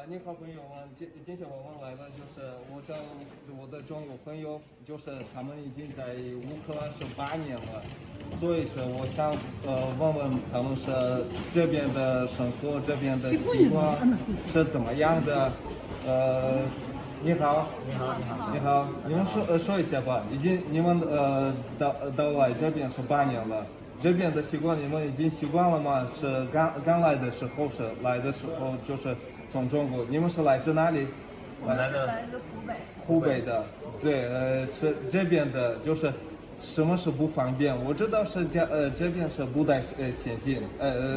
你好，朋友们，今天我们来的就是我找我的中国朋友，就是他们已经在乌克兰是8年了，所以说我想问问他们是这边的生活，这边的习惯是怎么样的？你好，你好，你们说一下吧，你们到来这边是8年了。这边的习惯你们已经习惯了吗？是刚来的时候就是从中国，你们是来自哪里？我们是来自湖北。湖北的，对，是这边的，就是什么是不方便？我知道是这边是不带现金，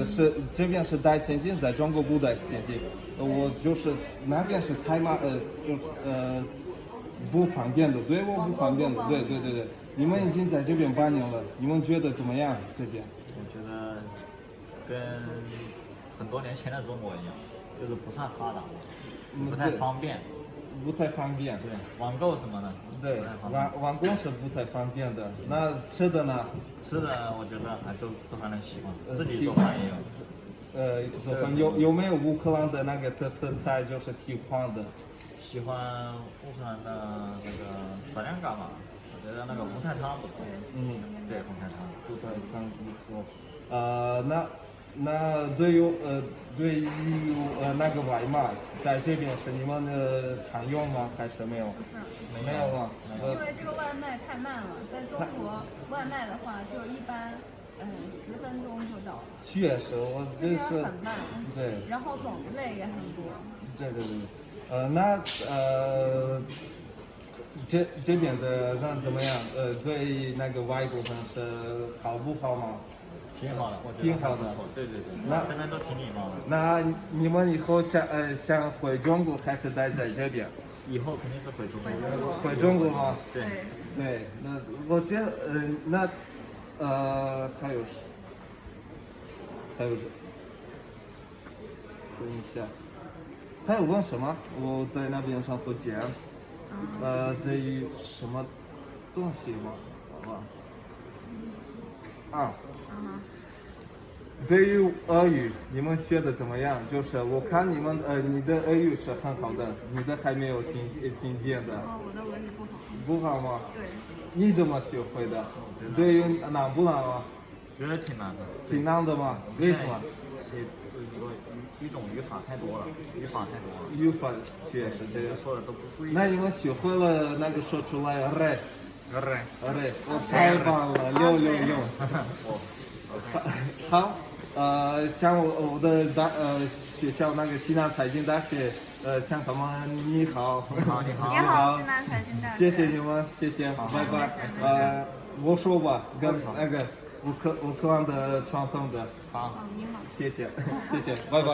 是这边是带现金，在中国不带现金，我就是那边是开码，不方便的，对我不方便的，对。你们已经在这边8年了，你们觉得怎么样？这边？我觉得跟很多年前的中国一样，就是不算发达，不太方便。不太方便。对，网购什么的。对，网购是不太方便的。那吃的呢？吃的我觉得都还能习惯，自己做饭也有。做饭有没有乌克兰的那个特色菜，就是喜欢的？喜欢乌克兰的那个撒亮嘎嘛，我觉得那个红菜汤不错。对，红菜汤。红菜汤不错。那对于那个外卖，在这边是你们常用吗？还是没有？不是，没有吗？因为这个外卖太慢了，在中国外卖的话就一般10分钟就到了。确实，我这边是很慢。对。然后种类也很多。对。这边的人怎么样？对那个外国人是好不好吗？挺好的，我觉得挺好的。对。那这边都挺礼貌的。那你们以后想回中国还是待在这边？以后肯定是回中国。回中国吗？对。那我觉得还有什？等一下，还有问什么？我在那边上不见。对于什么东西吗？好吧。对于俄语，你们学的怎么样？就是我看你的俄语是很好的，你的还没有听见的。我的俄语不好。不好吗？对。你怎么学会的？对于难不难啊？觉得挺难的。挺难的吗？为什么？这一种语法太多了，语法确实这个说的都不对。那你们学会了那个说出来，re，我太棒了，666。好，像我的学校那个西南财经大学，向他们你好，你好，西南财经大学。谢谢你们，谢谢，拜拜。我说吧，跟那个乌克兰的传统的，好，你好，谢谢，拜拜。